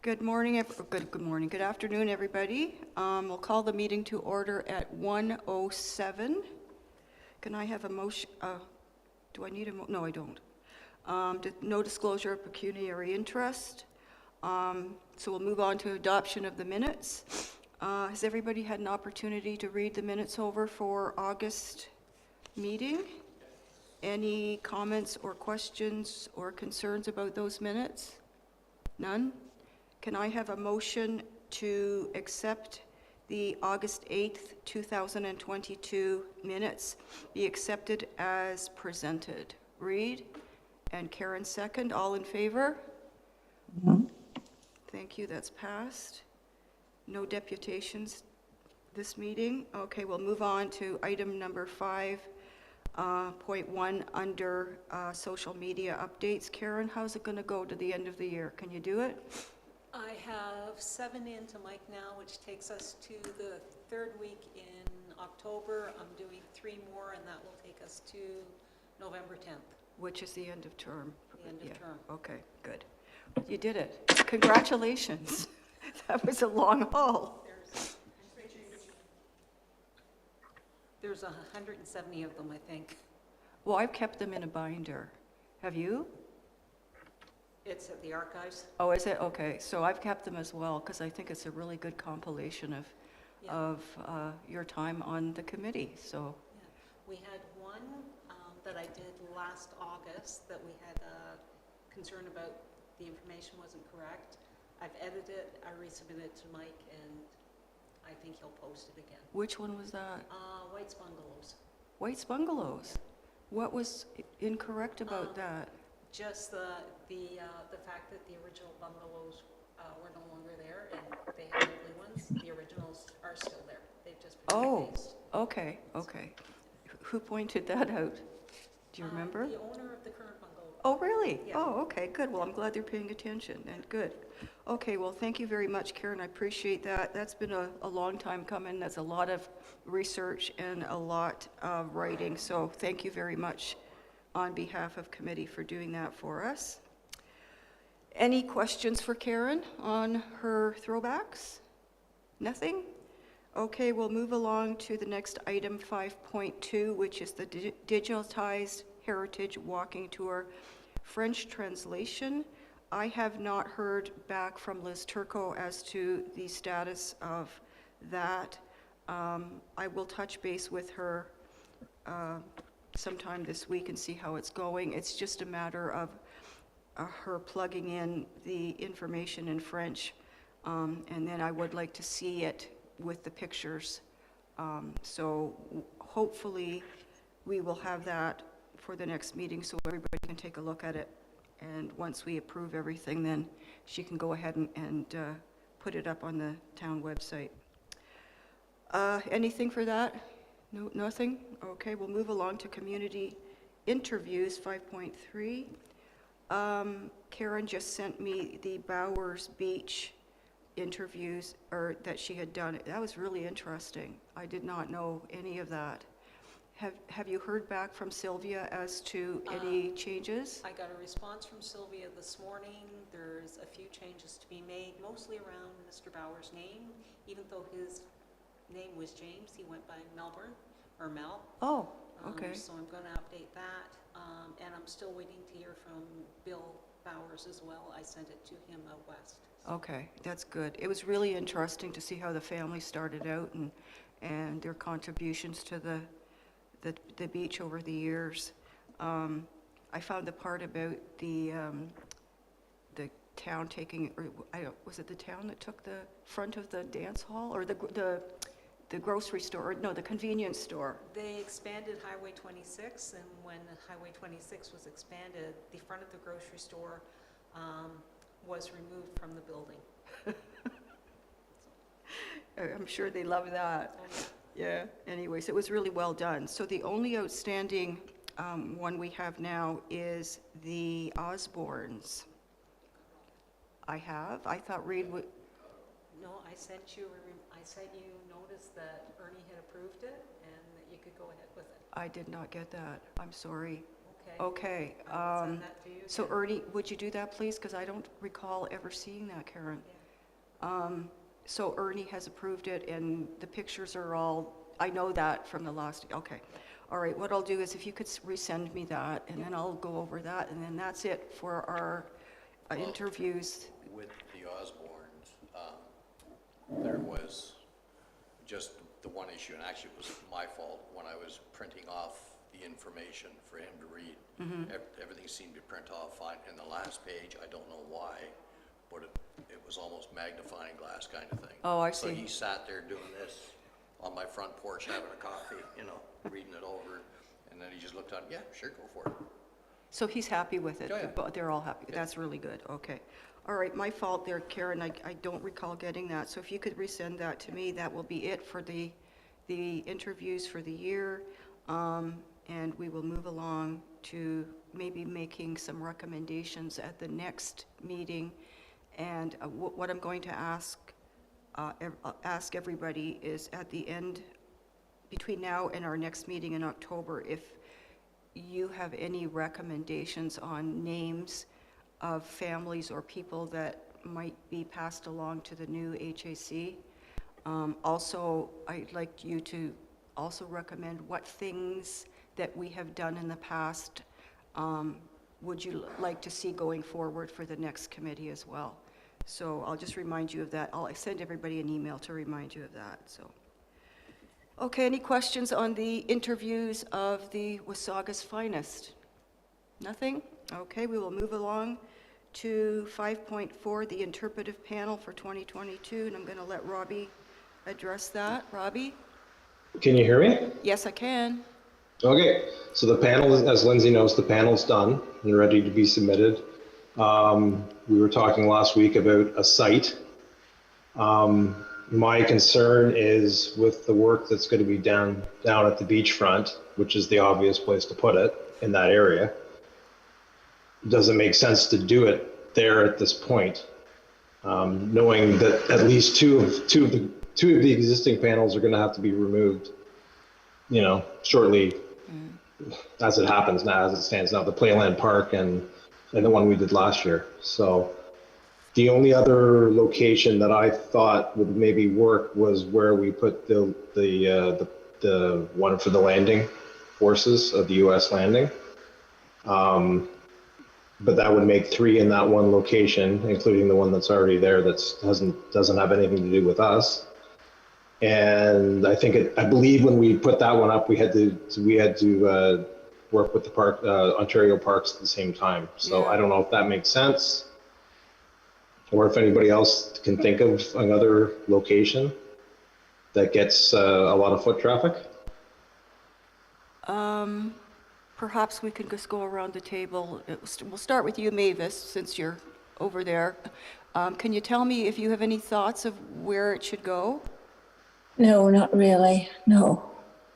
Good morning, good afternoon, everybody. We'll call the meeting to order at 1:07. Can I have a motion, do I need a, no, I don't. No disclosure of pecuniary interest. So we'll move on to adoption of the minutes. Has everybody had an opportunity to read the minutes over for August meeting? Any comments or questions or concerns about those minutes? None? Can I have a motion to accept the August 8th, 2022 minutes be accepted as presented? Reed and Karen second. All in favor? Thank you. That's passed. No deputations this meeting. Okay, we'll move on to item number 5.1 under social media updates. Karen, how's it going to go to the end of the year? Can you do it? I have 7 into Mike now, which takes us to the 3rd week in October. I'm doing 3 more, and that will take us to November 10th. Which is the end of term. The end of term. Okay, good. You did it. Congratulations. That was a long haul. There's 170 of them, I think. Well, I've kept them in a binder. Have you? It's at the archives. Oh, is it? Okay. So I've kept them as well because I think it's a really good compilation of your time on the committee. So Yeah. We had one that I did last August that we had concern about the information wasn't correct. I've edited it, I resubmitted it to Mike, and I think he'll post it again. which one was that? White's Bungalows. White's Bungalows. What was incorrect about that? Just the fact that the original bungalows were no longer there, and they have ugly ones. The originals are still there. They've just been replaced. Okay, okay. Who pointed that out? Do you remember? The owner of the current bungalow. Oh, really? Yeah. Oh, okay, good. Well, I'm glad they're paying attention, and good. Okay, well, thank you very much, Karen. I appreciate that. That's been a long time coming. That's a lot of research and a lot of writing, so thank you very much on behalf of committee for doing that for us. Any questions for Karen on her throwbacks? Nothing? Okay, we'll move along to the next item, 5.2, which is the digitized heritage walking tour French translation. I have not heard back from Liz Turco as to the status of that. I will touch base with her sometime this week and see how it's going. It's just a matter of her plugging in the information in French, and then I would like to see it with the pictures. So hopefully we will have that for the next meeting so everybody can take a look at it. And once we approve everything, then she can go ahead and put it up on the town website. Anything for that? No, nothing? Okay, we'll move along to community interviews, 5.3. Karen just sent me the Bowers Beach interviews that she had done. That was really interesting. I did not know any of that. Have you heard back from Sylvia as to any changes? I got a response from Sylvia this morning. There's a few changes to be made, mostly around Mr. Bauer's name. Even though his name was James, he went by Melbourne, or Mel. Oh, okay. So I'm going to update that. And I'm still waiting to hear from Bill Bowers as well. I sent it to him out west. Okay, that's good. It was really interesting to see how the family started out and their contributions to the beach over the years. I found the part about the town taking, or was it the town that took the front of the dance hall, or the grocery store, or no, the convenience store? They expanded Highway 26, and when Highway 26 was expanded, the front of the grocery store was removed from the building. I'm sure they love that. Yeah, anyways, it was really well done. So the only outstanding one we have now is the Osbornes. I thought Reed would. No, I sent you notice that Ernie had approved it and that you could go ahead with it. I did not get that. I'm sorry. Okay. I can send that to you. So yeah. Ernie, would you do that, please? Because I don't recall ever seeing that, Karen. Yeah. So Ernie has approved it, and the pictures are all, I know that from the last, okay. All right, what I'll do is if you could resend me that, and then I'll go over that, and then that's it for our Well, interviews. With the Osbornes, there was just the one issue, and actually it was my fault when I was printing off the information for him to read. Everything seemed to print off fine. And the last page, I don't know why, but it was almost magnifying glass kind of thing. Oh, I So see. he sat there doing this on my front porch having a coffee, reading it over. And then he just looked at, yeah, sure, go for it. So he's happy with it? Oh, yeah. But they're all happy? Yeah. That's really good, okay. All right, my fault there, Karen, I don't recall getting that. So if you could resend that to me, that will be it for the interviews for the year. And we will move along to maybe making some recommendations at the next meeting. And what I'm going to ask everybody is at the end, between now and our next meeting in October, if you have any recommendations on names of families or people that might be passed along to the new HAC. Also, I'd like you to also recommend what things that we have done in the past would you like to see going forward for the next committee as well. So I'll just remind you of that. I'll send everybody an email to remind you of that, so. Okay, any questions on the interviews of the Wasagas finest? Nothing? Okay, we will move along to 5.4, the interpretive panel for 2022, and I'm going to let Robbie address that. Robbie? Can you hear me? Yes, I can. Okay, so the panel, as Lindsay knows, the panel's done and ready to be submitted. We were talking last week about a site. My concern is with the work that's going to be down at the beachfront, which is the obvious place to put it in that area. Does it make sense to do it there at this point? Knowing that at least two of the existing panels are going to have to be removed, shortly as it happens now, as it stands now, the Playland Park and the one we did last year. So the only other location that I thought would maybe work was where we put the one for the landing forces of the U.S. landing. But that would make 3 in that one location, including the one that's already there that doesn't have anything to do with us. And I believe when we put that one up, we had to work with the park, Ontario Parks at the same time. So Yeah. I don't know if that makes sense, or if anybody else can think of another location that gets a lot of foot traffic. Perhaps we can just go around the table. We'll start with you, Mavis, since you're over there. Can you tell me if you have any thoughts of where it should go? No, not really, no.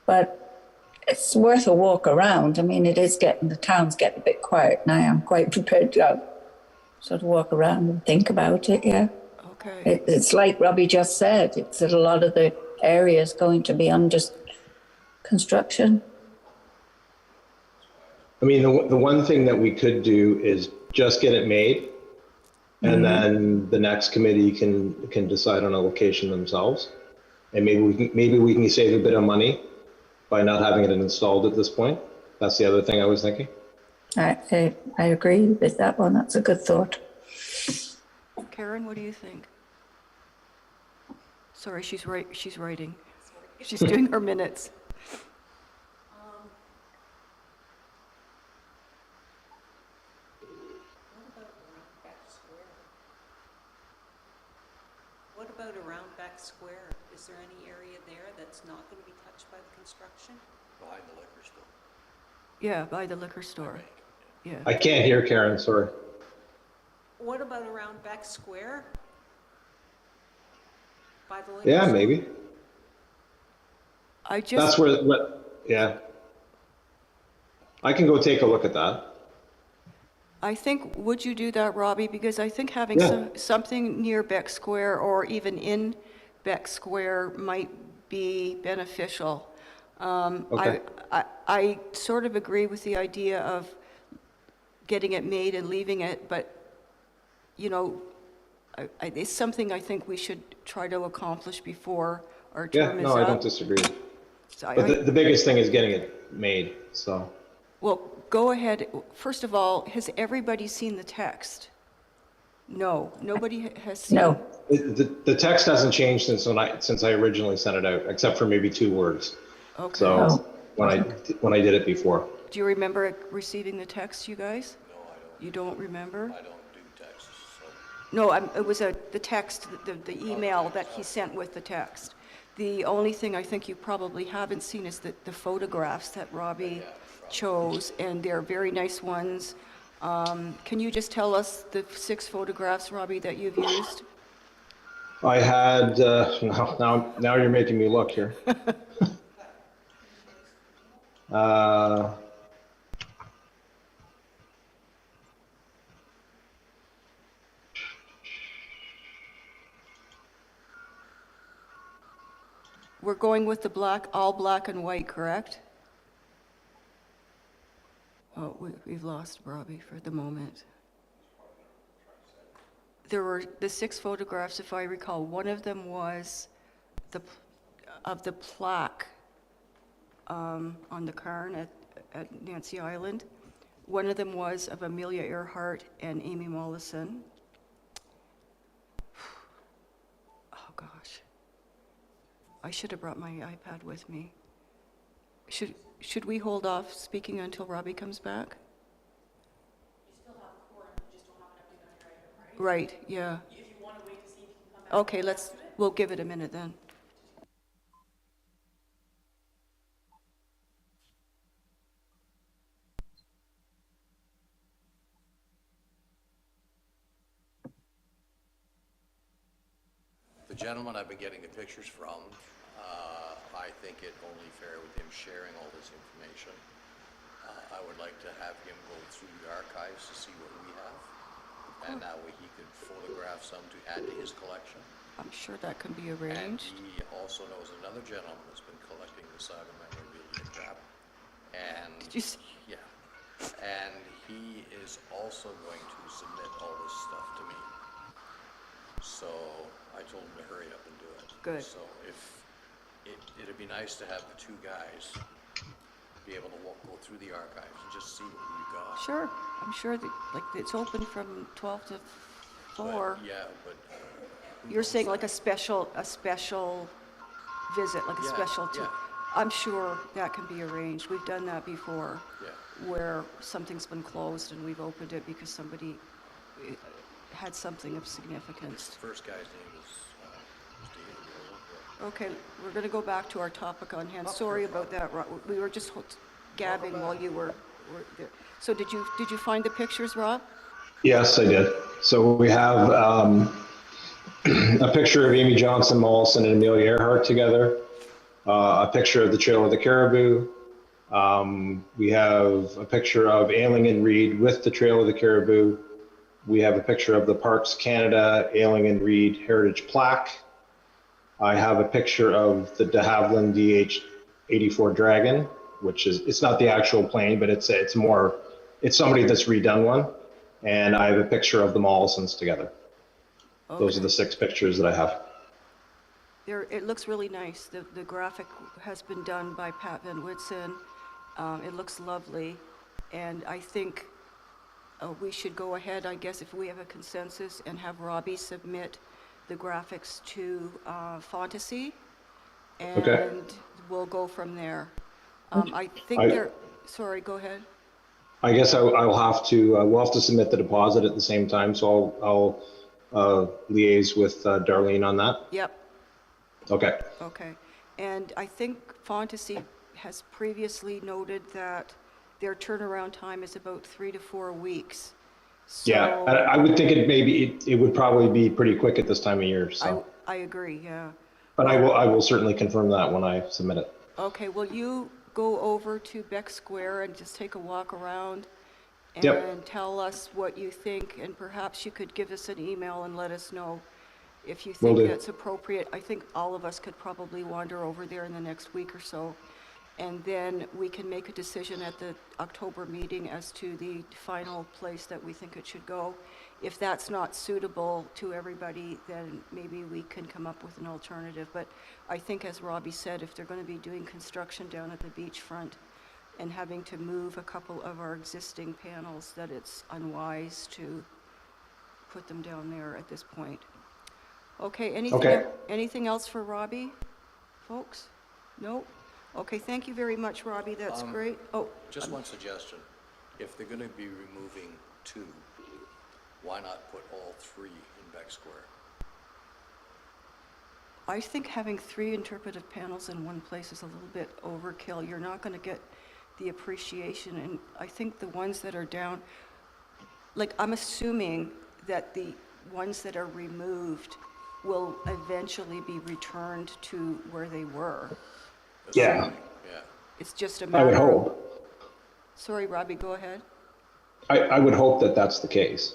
But it's worth a walk around. I mean, the town's getting a bit quiet now. I'm quite prepared to sort of walk around and think about it, yeah. Okay. It's like Robbie just said, it's that a lot of the area is going to be under construction. I mean, the one thing that we could do is just get it made, and then the next committee can decide on a location themselves. And maybe we can save a bit of money by not having it installed at this point. That's the other thing I was thinking. I agree with that one. That's a good thought. Karen, what do you think? Sorry, she's writing. She's doing her minutes. What about around Beck Square? Is there any area there that's not going to be touched by the construction? Behind the liquor store. Yeah, by the liquor store. Yeah. I can't hear Karen, sorry. What about around Beck Square? By the liquor Yeah, store? maybe. I That's just, yeah. I can go take a look at that. I think, would you do that, Robbie? Because I think having Yeah. something near Beck Square or even in Beck Square might be beneficial. Okay. I sort of agree with the idea of getting it made and leaving it, but, you know, it's something I think we should try to accomplish before our Yeah, term is no, I don't up. disagree. So But the biggest thing is getting it made, so. Well, go ahead. First of all, has everybody seen the text? No, nobody has seen. No. The text hasn't changed since I originally sent it out, except for maybe 2 words. Okay. So when I did it before. Do you remember receiving the text, you guys? No, I don't. You don't remember? I don't do texts, so. No, it was the text, the email that he sent with the text. The only thing I think you probably haven't seen is the photographs that Robbie chose, and they're very nice ones. Can you just tell us the 6 photographs, Robbie, that you've used? I had, now you're making me look here. We're going with the all black and white, correct? Oh, we've lost Robbie for the moment. There were the 6 photographs, if I recall. One of them was of the plaque on the cairn at Nancy Island. One of them was of Amelia Earhart and Amy Mollison. Oh, gosh. I should have brought my iPad with me. Should we hold off speaking until Robbie comes back? You still have quorum, you just don't have an update on your item, right? Right, yeah. If you want to wait to see if you can come back. Okay, we'll give it a minute then. The gentleman I've been getting the pictures from, I think it only fair with him sharing all this information. I would like to have him go through the archives to see what we have, and that way he could photograph some to add to his collection. I'm sure that can be And arranged. he also knows another gentleman that's been collecting the saga memorabilia crap. And Did you see? yeah, and he is also going to submit all this stuff to me. So I told him to hurry up and do it. Good. So if, it'd be nice to have the 2 guys be able to go through the archives and just see what we've got. Sure, I'm sure that, like, it's open from 12 to 4. But, yeah, but. who You're knows saying that? like a special visit, like a Yeah, special, yeah. I'm sure that can be arranged. We've done that before, Yeah. where something's been closed and we've opened it because somebody had something of significance. The first guy's name was Steve. Okay, we're going to go back to our topic on hand. Sorry about that, we were just gabbing while you were there. So did you find the pictures, Rob? Yes, I did. So we have a picture of Amy Johnson Mollison and Amelia Earhart together, a picture of the Trail of the Caribou. We have a picture of Ailing and Reid with the Trail of the Caribou. We have a picture of the Parks Canada Ailing and Reid Heritage Plaque. I have a picture of the de Havilland DH-84 Dragon, which is, it's not the actual plane, but it's somebody that's redone one. And I have a picture of the Mollisons together. Those are the 6 pictures that I have. It looks really nice. The graphic has been done by Pat Van Whitson. It looks lovely. And I think we should go ahead, I guess, if we have a consensus, and have Robbie submit the graphics to Fantasy. And Okay. we'll go from there. I think sorry, go ahead. I guess I'll have to, we'll have to submit the deposit at the same time, so I'll liaise with Darlene on that. Yep. Okay. Okay. And I think Fantasy has previously noted that their turnaround time is about 3 to 4 weeks. Yeah, So I would think it would probably be pretty quick at this time of year, so. I agree, yeah. But I will certainly confirm that when I submit it. Okay, will you go over to Beck Square and just take a walk around Yep. and tell us what you think, and perhaps you could give us an email and let us know if you Will think do. that's appropriate. I think all of us could probably wander over there in the next week or so And then we can make a decision at the October meeting as to the final place that we think it should go. If that's not suitable to everybody, then maybe we can come up with an alternative. But I think, as Robbie said, if they're going to be doing construction down at the beachfront and having to move a couple of our existing panels, that it's unwise to put them down there at this point. Okay, Okay. anything else for Robbie, folks? No? Okay, thank you very much, Robbie, that's great. Oh, Just one suggestion. If they're gonna be removing 2, why not put all 3 in Beck Square? I think having 3 interpretive panels in one place is a little bit overkill. You're not going to get the appreciation, and I think the ones that are down, like, I'm assuming that the ones that are removed will eventually be returned to where they were. Yeah, Yeah. It's just a I matter would of... hope. Sorry, Robbie, go ahead. I would hope that that's the case.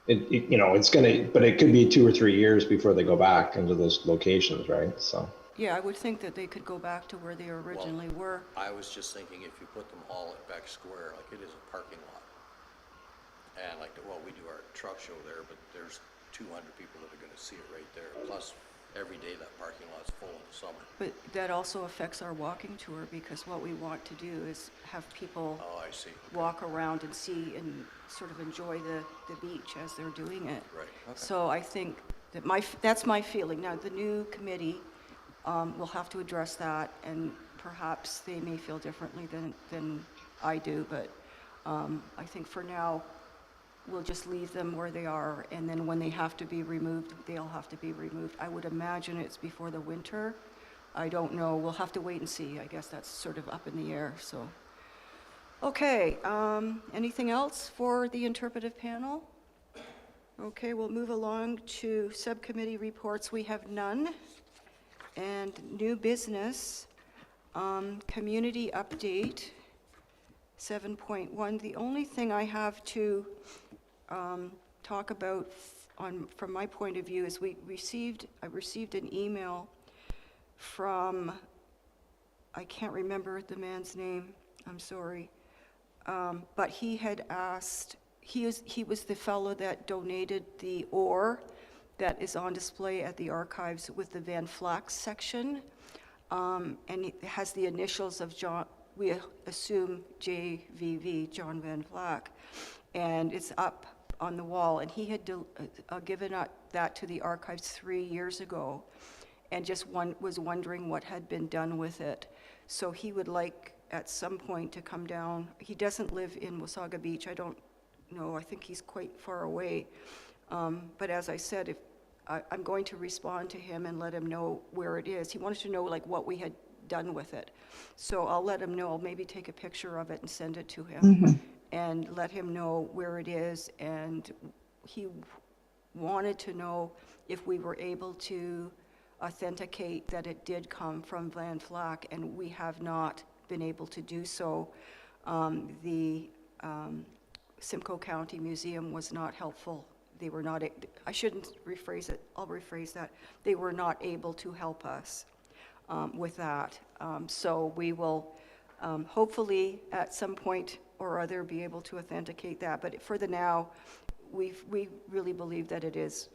It's gonna, but it could be 2 or 3 years before they go back into those locations, right? So, Yeah, I would think that they could go back to where they originally were. I was just thinking if you put them all at Beck Square, like it is a parking lot. And like, well, we do our truck show there, but there's 200 people that are gonna see it right there. Plus, every day that parking lot's full in the summer. But that also affects our walking tour, because what we want to do is have people Oh, I see. Okay. walk around and see and sort of enjoy the beach as they're doing it. Right, okay. So I think that that's my feeling. Now, the new committee will have to address that, and perhaps they may feel differently than I do, but I think for now, we'll just leave them where they are, and then when they have to be removed, they'll have to be removed. I would imagine it's before the winter. I don't know. We'll have to wait and see. I guess that's sort of up in the air, so. Okay, anything else for the interpretive panel? Okay, we'll move along to subcommittee reports. We have none. And new business, community update, 7.1. The only thing I have to talk about from my point of view is I received an email from, I can't remember the man's name, I'm sorry, but he had asked, he was the fellow that donated the ore that is on display at the archives with the Van Flack section, and it has the initials of John, we assume JVV, John Van Flack, and it's up on the wall, and he had given that to the archives 3 years ago, and just was wondering what had been done with it. So he would like at some point to come down. He doesn't live in Wasaga Beach. I don't know. I think he's quite far away. But as I said, if I'm going to respond to him and let him know where it is. He wanted to know like what we had done with it. So I'll let him know. I'll maybe take a picture of it and send it to him and let him know where it is. And he wanted to know if we were able to authenticate that it did come from Van Flack, and we have not been able to do so. The Simcoe County Museum was not helpful. They were not, I shouldn't rephrase it, I'll rephrase that. They were not able to help us with that. So we will hopefully at some point or other be able to authenticate that. But for the now, we really believe that it is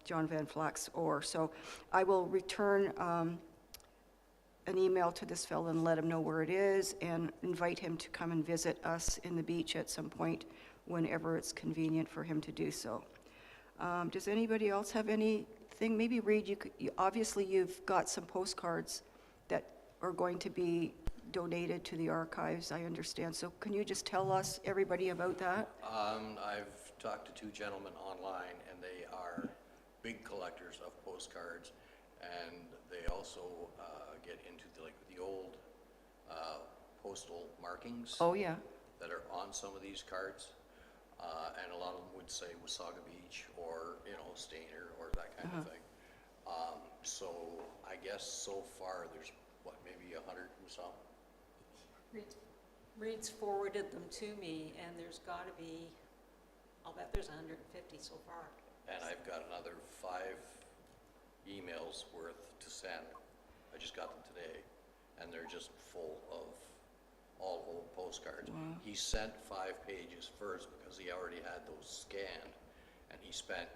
John Van Flack's ore. So I will return an email to this fellow and let him know where it is and invite him to come and visit us in the beach at some point whenever it's convenient for him to do so. Does anybody else have anything? Maybe Reid, obviously you've got some postcards that are going to be donated to the archives, I understand. So can you just tell us, everybody, about that? I've talked to 2 gentlemen online, and they are big collectors of postcards, and they also get into the old postal markings Oh, yeah. that are on some of these cards, and a lot of them would say Wasaga Beach or Stainer or that kind of thing. So I guess so far there's maybe 100 and some. Reed's forwarded them to me, and there's got to be, I'll bet there's 150 so far. And I've got another 5 emails worth to send. I just got them today. and they're just full of all old postcards. He sent 5 pages first because he already had those scanned, and he spent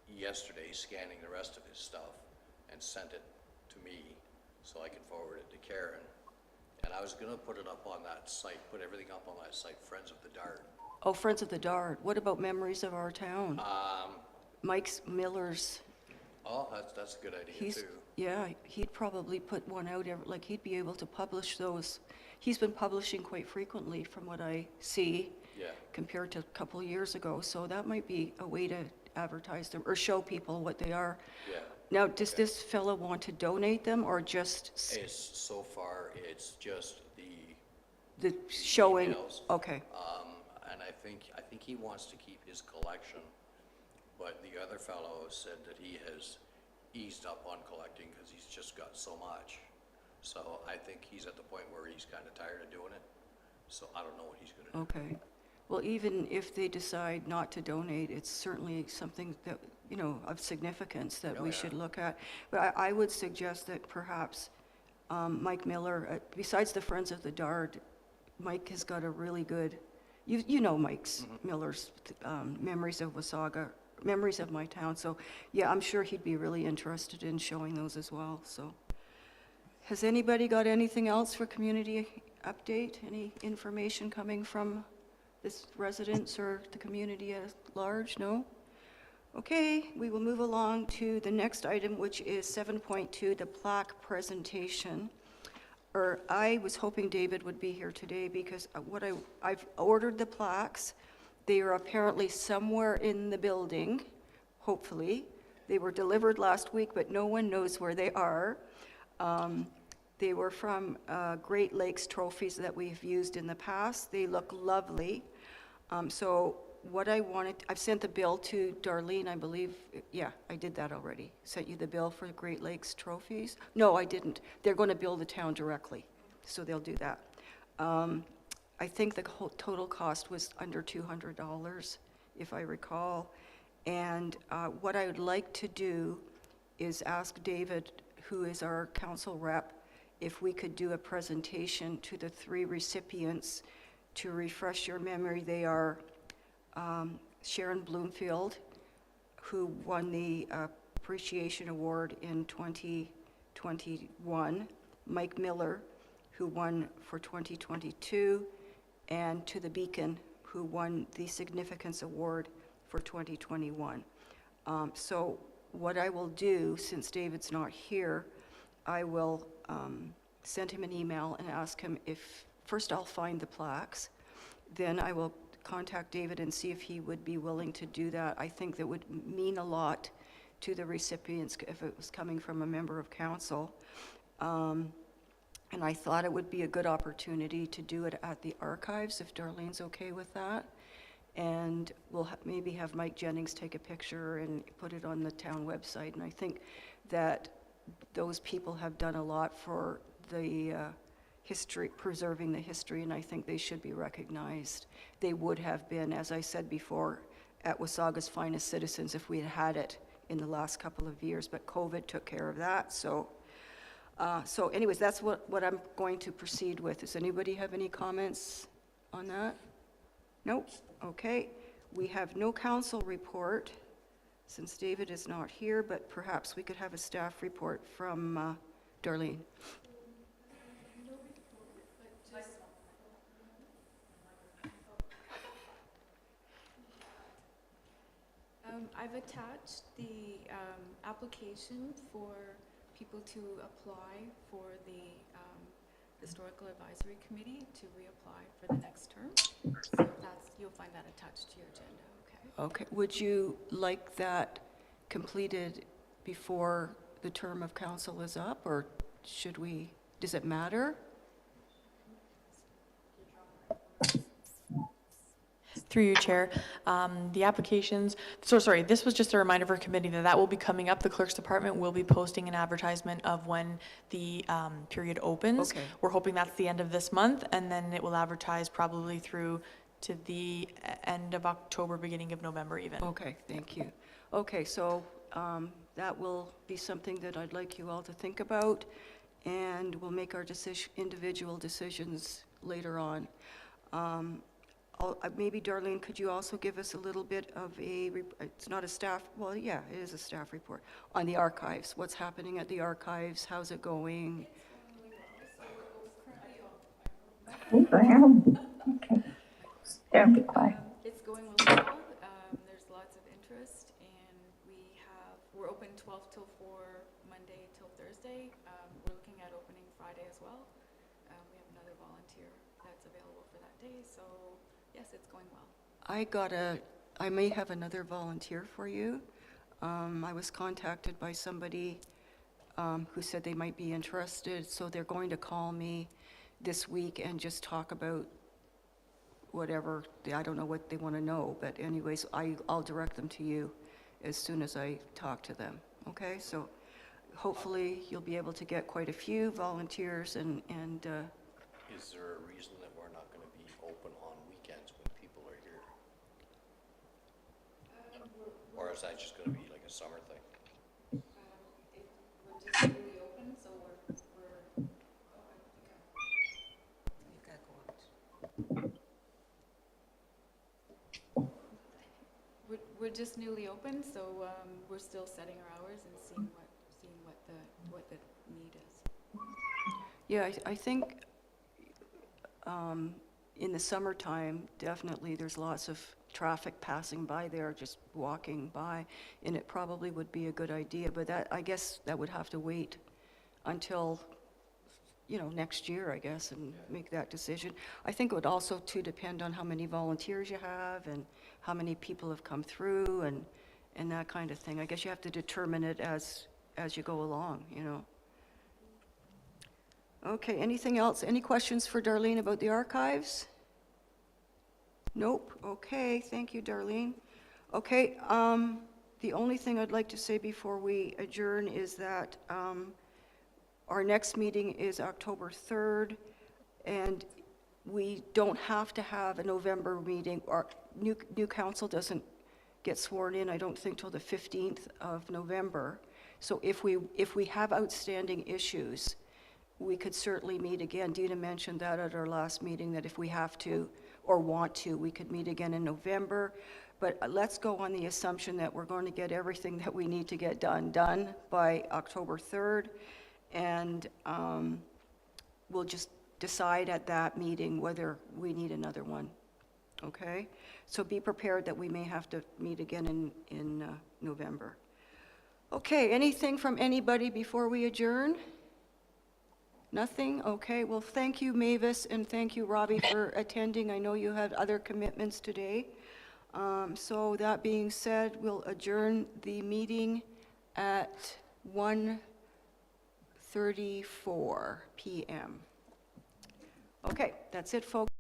yesterday scanning the rest of his stuff and sent it to me so I could forward it to Karen. And I was gonna put it up on that site, put everything up on that site, Friends of the Dart. Oh, Friends of the Dart. What about Memories of Our Town? Mike's Miller's, Oh, that's a good idea he's, too. yeah, he'd probably put one out, like, he'd be able to publish those. He's been publishing quite frequently from what I see. Yeah. Compared to a couple years ago, so that might be a way to advertise them or show people what they are. Yeah. Now, does this fellow want to donate them or just It's, so far, it's just the showing? emails. Okay, And I think he wants to keep his collection, but the other fellow said that he has eased up on collecting because he's just got so much. So I think he's at the point where he's kind of tired of doing it, so I don't know what he's gonna do. okay. Well, even if they decide not to donate, it's certainly something that, you know, of significance that Oh, we yeah. should look at. But I would suggest that perhaps Mike Miller, besides the Friends of the Dart, Mike has got a really good, you know Mike's Miller's Memories of Wasaga, Memories of My Town. So, yeah, I'm sure he'd be really interested in showing those as well, so. Has anybody got anything else for community update? Any information coming from this residents or the community at large? No? Okay, we will move along to the next item, which is 7.2, the plaque presentation. Or I was hoping David would be here today because I've ordered the plaques. They are apparently somewhere in the building, hopefully. They were delivered last week, but no one knows where they are. They were from Great Lakes trophies that we've used in the past. They look lovely. So what I wanted, I've sent the bill to Darlene, I believe. Yeah, I did that already. Sent you the bill for Great Lakes trophies? No, I didn't. They're going to bill the town directly, so they'll do that. I think the whole total cost was under $200, if I recall. And what I would like to do is ask David, who is our council rep, if we could do a presentation to the 3 recipients. To refresh your memory, they are Sharon Bloomfield, who won the Appreciation Award in 2021, Mike Miller, who won for 2022, and to the Beacon, who won the Significance Award for 2021. So what I will do, since David's not here, I will send him an email and ask him if, first I'll find the plaques, then I will contact David and see if he would be willing to do that. I think that would mean a lot to the recipients if it was coming from a member of council. And I thought it would be a good opportunity to do it at the archives, if Darlene's okay with that. And we'll maybe have Mike Jennings take a picture and put it on the town website. And I think that those people have done a lot for the history, preserving the history, and I think they should be recognized. They would have been, as I said before, at Wasaga's finest citizens if we had had it in the last couple of years, but COVID took care of that. So anyways, that's what I'm going to proceed with. Does anybody have any comments on that? Nope. Okay. We have no council report since David is not here, but perhaps we could have a staff report from Darlene. I've attached the application for people to apply for the Historical Advisory Committee to reapply for the next term. So you'll find that attached to your agenda, okay? Okay. Would you like that completed before the term of council is up, or should we, does it matter? Through you, Chair. The applications, this was just a reminder for committee that will be coming up. The Clerk's Department will be posting an advertisement of when the period opens. Okay. We're hoping that's the end of this month, and then it will advertise probably through to the end of October, beginning of November even. Okay, thank you. Okay, so that will be something that I'd like you all to think about. and we'll make our individual decisions later on. Maybe Darlene, could you also give us a little bit of it's not a staff, well, yeah, it is a staff report, on the archives. What's happening at the archives? How's it going? Oh, damn. Okay. Don't be quiet. It's going well. There's lots of interest, and we're open 12 till 4, Monday till Thursday. We're looking at opening Friday as well. We have another volunteer that's available for that day, so yes, it's going well. I may have another volunteer for you. I was contacted by somebody who said they might be interested, so they're going to call me this week and just talk about whatever, I don't know what they want to know, but anyways, I'll direct them to you as soon as I talk to them, okay? So hopefully you'll be able to get quite a few volunteers and Is there a reason that we're not going to be open on weekends when people are here? Or is that just going to be like a summer thing? We're just newly open, so we're You've got to go out. We're just newly open, so we're still setting our hours and seeing what the need is. yeah, I think in the summertime, definitely there's lots of traffic passing by there, just walking by, and it probably would be a good idea, but I guess that would have to wait until, next year, I guess, and make that decision. I think it would also too depend on how many volunteers you have and how many people have come through and that kind of thing. I guess you have to determine it as you go along, Okay, anything else? Any questions for Darlene about the archives? Nope. Okay, thank you, Darlene. Okay, the only thing I'd like to say before we adjourn is that our next meeting is October 3rd, and we don't have to have a November meeting. Our new council doesn't get sworn in, I don't think, till the 15th of November. So if we have outstanding issues, we could certainly meet again. Dina mentioned that at our last meeting, that if we have to or want to, we could meet again in November. But let's go on the assumption that we're going to get everything that we need to get done by October 3rd. And we'll just decide at that meeting whether we need another one, okay? So be prepared that we may have to meet again in November. Okay, anything from anybody before we adjourn? Nothing? Okay, well, thank you, Mavis, and thank you, Robbie, for attending. I know you had other commitments today. So that being said, we'll adjourn the meeting at 1:34 p.m. Okay, that's it, folks.